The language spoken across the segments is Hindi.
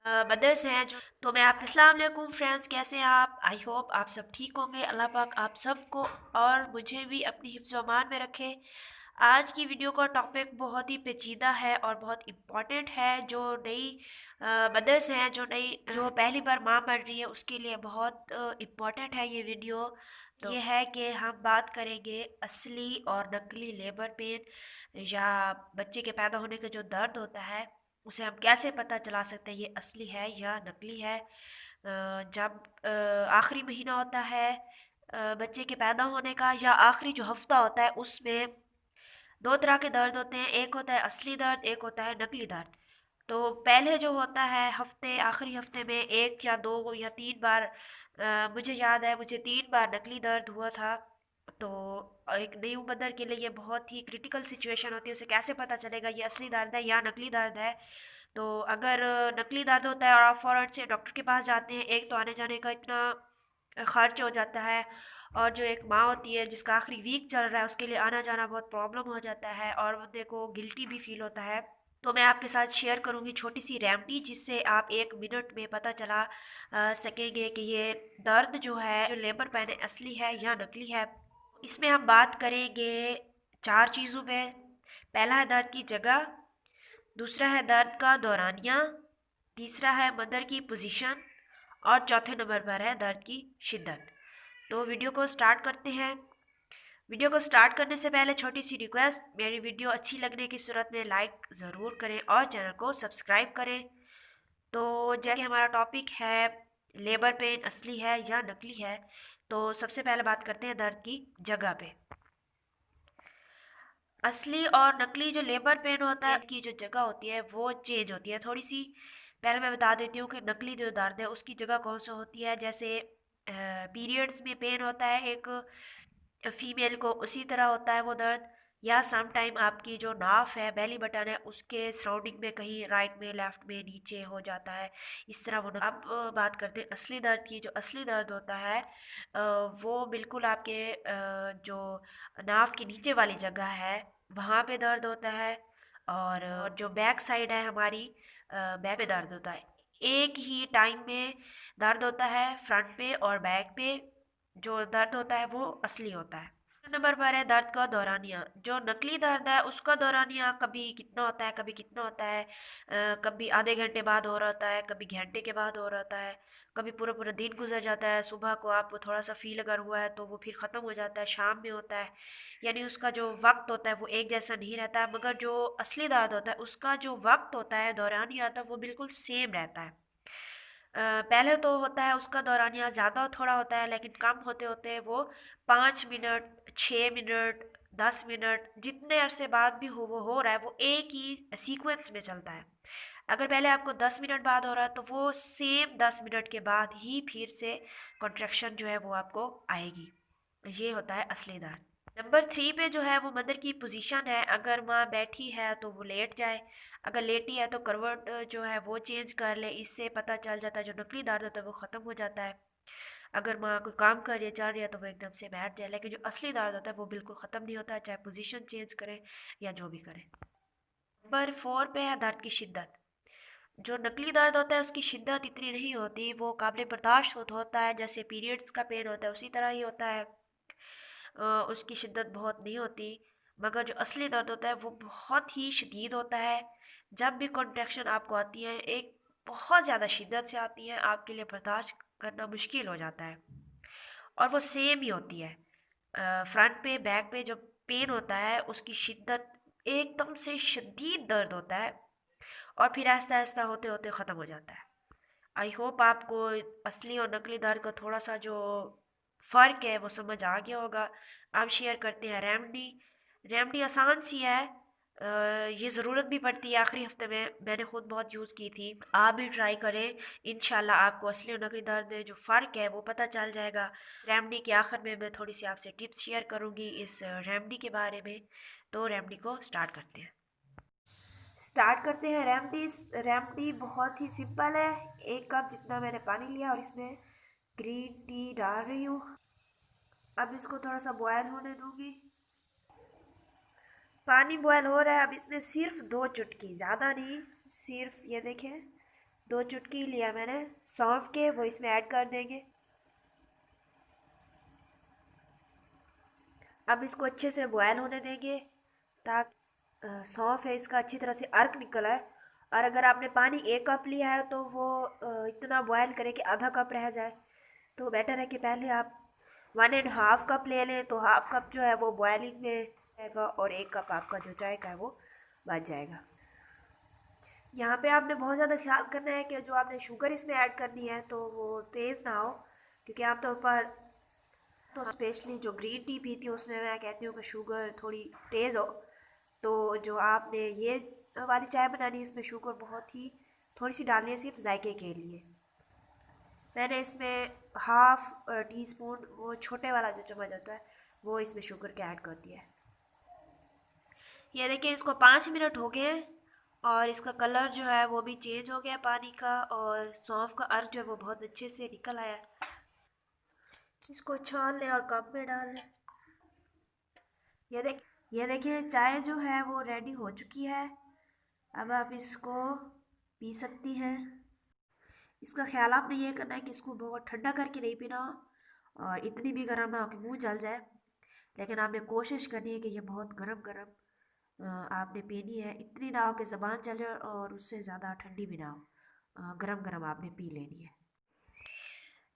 मदर्स हैं जो तो मैं आप अस्सलाम वालेकुम फ्रेंड्स, कैसे हैं आप? आई होप आप सब ठीक होंगे। अल्लाह पाक आप सबको और मुझे भी अपनी हिफ्ज़ अमान में रखे। आज की वीडियो का टॉपिक बहुत ही पेचीदा है और बहुत इम्पॉर्टेंट है। जो नई मदर्स हैं, जो पहली बार माँ बन रही है, उसके लिए बहुत इम्पॉर्टेंट है ये वीडियो। तो ये है कि हम बात करेंगे असली और नकली लेबर पेन या बच्चे के पैदा होने का जो दर्द होता है, उसे हम कैसे पता चला सकते हैं ये असली है या नकली है। जब आखिरी महीना होता है बच्चे के पैदा होने का, या आखिरी जो हफ्ता होता है, उसमें दो तरह के दर्द होते हैं। एक होता है असली दर्द, एक होता है नकली दर्द। तो पहले जो होता है हफ्ते, आखिरी हफ्ते में एक या दो या तीन बार, मुझे याद है मुझे 3 बार नकली दर्द हुआ था। तो एक न्यू मदर के लिए ये बहुत ही क्रिटिकल सिचुएशन होती है। उसे कैसे पता चलेगा ये असली दर्द है या नकली दर्द है? तो अगर नकली दर्द होता है और आप फ़ौरन से डॉक्टर के पास जाते हैं, एक तो आने जाने का इतना खर्च हो जाता है, और जो एक माँ होती है जिसका आखिरी वीक चल रहा है, उसके लिए आना जाना बहुत प्रॉब्लम हो जाता है और बंदे को गिल्टी भी फील होता है। तो मैं आपके साथ शेयर करूंगी छोटी सी रेमेडी, जिससे आप 1 मिनट में पता चला सकेंगे कि ये दर्द जो है, जो लेबर पेन है, असली है या नकली है। इसमें हम बात करेंगे 4 चीज़ों पे। पहला है दर्द की जगह, दूसरा है दर्द का दौरानिया, तीसरा है मदर की पोजीशन, और चौथे नंबर पर है दर्द की शिद्दत। तो वीडियो को स्टार्ट करते हैं। वीडियो को स्टार्ट करने से पहले छोटी सी रिक्वेस्ट, मेरी वीडियो अच्छी लगने की सूरत में लाइक ज़रूर करें और चैनल को सब्सक्राइब करें। तो जैसे हमारा टॉपिक है लेबर पेन असली है या नकली है, तो सबसे पहले बात करते हैं दर्द की जगह पे। असली और नकली जो लेबर पेन होता है, उनकी जो जगह होती है वो चेंज होती है थोड़ी सी। पहले मैं बता देती हूँ कि नकली जो दर्द है उसकी जगह कौन सा होती है। जैसे पीरियड्स में पेन होता है एक फीमेल को, उसी तरह होता है वो दर्द। या सम टाइम आपकी जो नाफ है, बेली बटन है, उसके सराउंडिंग में कहीं राइट में, लेफ्ट में, नीचे हो जाता है, इस तरह वो अब बात करते हैं असली दर्द की। जो असली दर्द होता है वो बिल्कुल आपके जो नाफ के नीचे वाली जगह है, वहाँ पे दर्द होता है। और जो बैक साइड है हमारी, बैक पे दर्द होता है। एक ही टाइम में दर्द होता है फ्रंट पे और बैक पे। जो दर्द होता है वो असली होता है। नंबर पर है दर्द का दौरानिया। जो नकली दर्द है उसका दौरानिया कभी कितना होता है, कभी कितना होता है। कभी आधे घंटे बाद हो रहा होता है, कभी घंटे के बाद हो रहा होता है, कभी पूरा पूरा दिन गुजर जाता है। सुबह को आप थोड़ा सा फील अगर हुआ है तो वो फिर ख़त्म हो जाता है, शाम में होता है। यानी उसका जो वक्त होता है वो एक जैसा नहीं रहता है। मगर जो असली दर्द होता है उसका जो वक्त होता है, दौरानिया होता है, वो बिल्कुल सेम रहता है। पहले तो होता है उसका दौरानिया ज़्यादा थोड़ा होता है, लेकिन कम होते होते वो 5 मिनट, 6 मिनट, 10 मिनट, जितने अरसे बाद भी हो वो हो रहा है, वो एक ही सीक्वेंस में चलता है। अगर पहले आपको 10 मिनट बाद हो रहा है तो वो सेम 10 मिनट के बाद ही फिर से कॉन्ट्रैक्शन जो है वो आपको आएगी। ये होता है असली दर्द। नंबर 3 पे जो है वो मदर की पोजीशन है। अगर माँ बैठी है तो वो लेट जाए, अगर लेटी है तो करवट जो है वो चेंज कर ले। इससे पता चल जाता है जो नकली दर्द होता है वो ख़त्म हो जाता है। अगर माँ कोई काम कर रही है, चल रही है, तो वो एकदम से बैठ जाए। लेकिन जो असली दर्द होता है वो बिल्कुल ख़त्म नहीं होता है, चाहे पोजीशन चेंज करे या जो भी करे। नंबर 4 पे है दर्द की शिद्दत। जो नकली दर्द होता है उसकी शिद्दत इतनी नहीं होती, वो काबिल बर्दाश्त होता है। जैसे पीरियड्स का पेन होता है उसी तरह ही होता है। उसकी शिद्दत बहुत नहीं होती। मगर जो असली दर्द होता है वो बहुत ही शदीद होता है। जब भी कॉन्ट्रैक्शन आपको आती है, एक बहुत ज़्यादा शिद्दत से आती है, आपके लिए बर्दाश्त करना मुश्किल हो जाता है। और वो सेम ही होती है। फ्रंट पे, बैक पे जो पेन होता है उसकी शिद्दत एकदम से शदीद दर्द होता है, और फिर आहिस्ता आहिस्ता होते होते ख़त्म हो जाता है। आई होप आपको असली और नकली दर्द का थोड़ा सा जो फ़र्क है वो समझ आ गया होगा। अब शेयर करते हैं रेमडी। रेमडी आसान सी है। ये ज़रूरत भी पड़ती है आखिरी हफ्ते में, मैंने खुद बहुत यूज़ की थी। आप भी ट्राई करें, इंशाल्लाह आपको असली और नकली दर्द में जो फ़र्क है वो पता चल जाएगा। रेमडी के आखिर में मैं थोड़ी सी आपसे टिप्स शेयर करूँगी इस रेमडी के बारे में। तो रेमडी को स्टार्ट करते हैं। रेमडी बहुत ही सिंपल है। 1 कप जितना मैंने पानी लिया और इसमें ग्रीन टी डाल रही हूँ। अब इसको थोड़ा सा बॉयल होने दूंगी। पानी बॉयल हो रहा है। अब इसमें सिर्फ 2 चुटकी, ज़्यादा नहीं, सिर्फ ये देखें, 2 चुटकी लिया मैंने सौंफ के, वो इसमें ऐड कर देंगे। अब इसको अच्छे से बॉयल होने देंगे ताकि सौंफ है इसका अच्छी तरह से अर्क निकल आए। और अगर आपने पानी 1 कप लिया है तो वो इतना बॉयल करें कि आधा कप रह जाए। तो बेटर है कि पहले आप 1.5 कप ले लें, तो हाफ कप जो है वो बॉयलिंग में रहेगा और 1 कप आपका जो चाय का है वो बच जाएगा। यहाँ पे आपने बहुत ज़्यादा ख्याल करना है कि जो आपने शुगर इसमें ऐड करनी है तो वो तेज़ ना हो, क्योंकि आमतौर पर तो स्पेशली जो ग्रीन टी पीती हूँ उसमें मैं कहती हूँ कि शुगर थोड़ी तेज़ हो। तो जो आपने ये वाली चाय बनानी है इसमें शुगर बहुत ही थोड़ी सी डालनी है, सिर्फ जायके के लिए। मैंने इसमें हाफ टी स्पून, वो छोटे वाला जो चम्मच होता है, वो इसमें शुगर के ऐड कर दिया है। ये देखिए इसको 5 मिनट हो गए हैं और इसका कलर जो है वो भी चेंज हो गया पानी का, और सौंफ का अर्क जो है वो बहुत अच्छे से निकल आया। इसको छान लें और कप में डाल लें। ये देख ये देखिए चाय जो है वो रेडी हो चुकी है। अब आप इसको पी सकती हैं। इसका ख्याल आपने ये करना है कि इसको बहुत ठंडा करके नहीं पीना हो और इतनी भी गर्म ना हो कि मुंह जल जाए, लेकिन आपने कोशिश करनी है कि ये बहुत गरम गरम आपने पीनी है। इतनी ना हो कि ज़बान जल जाए और उससे ज़्यादा ठंडी भी ना हो, गरम गरम आपने पी लेनी है।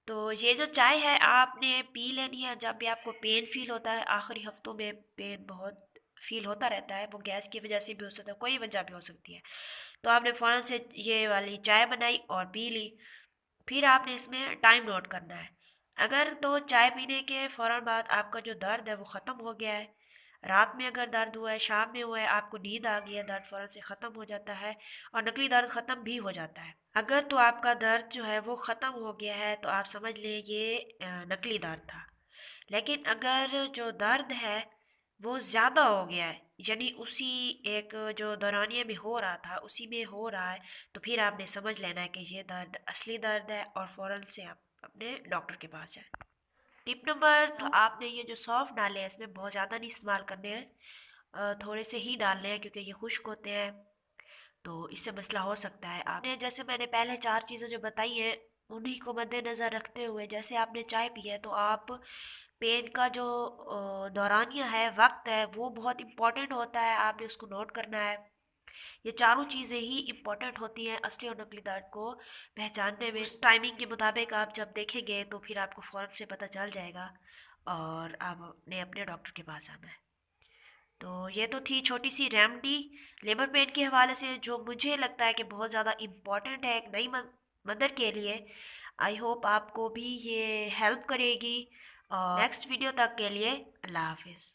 तो ये जो चाय है आपने पी लेनी है जब भी आपको पेन फील होता है। आखिरी हफ्तों में पेन बहुत फील होता रहता है, वो गैस की वजह से भी हो सकता है, कोई वजह भी हो सकती है। तो आपने फ़ौरन से ये वाली चाय बनाई और पी ली। फिर आपने इसमें टाइम नोट करना है। अगर तो चाय पीने के फ़ौरन बाद आपका जो दर्द है वो ख़त्म हो गया है, रात में अगर दर्द हुआ है, शाम में हुआ है, आपको नींद आ गई है, दर्द फ़ौरन से ख़त्म हो जाता है और नकली दर्द ख़त्म भी हो जाता है। अगर तो आपका दर्द जो है वो ख़त्म हो गया है तो आप समझ लें ये नकली दर्द था। लेकिन अगर जो दर्द है वो ज़्यादा हो गया है, यानी उसी एक जो दौरानिए में हो रहा था उसी में हो रहा है, तो फिर आपने समझ लेना है कि ये दर्द असली दर्द है और फ़ौरन से आप अपने डॉक्टर के पास जाएं। टिप नंबर तो आपने ये जो सौंफ डाले हैं इसमें बहुत ज़्यादा नहीं इस्तेमाल करने हैं, थोड़े से ही डालने हैं क्योंकि ये खुश्क होते हैं, तो इससे मसला हो सकता है। आपने जैसे मैंने पहले 4 चीज़ें जो बताई हैं उन्हीं को मद्देनज़र रखते हुए, जैसे आपने चाय पी है तो आप पेन का जो दौरानिया है, वक्त है, वो बहुत इम्पोर्टेंट होता है, आपने उसको नोट करना है। ये चारों चीज़ें ही इम्पोर्टेंट होती हैं असली और नकली दर्द को पहचानने में। उस टाइमिंग के मुताबिक आप जब देखेंगे तो फिर आपको फ़ौरन से पता चल जाएगा और आपने अपने डॉक्टर के पास आना है। तो ये तो थी छोटी सी रेमेडी लेबर पेन के हवाले से, जो मुझे लगता है कि बहुत ज़्यादा इम्पॉर्टेंट है एक नई मदर के लिए। आई होप आपको भी ये हेल्प करेगी। और नेक्स्ट वीडियो तक के लिए अल्लाह हाफिज़।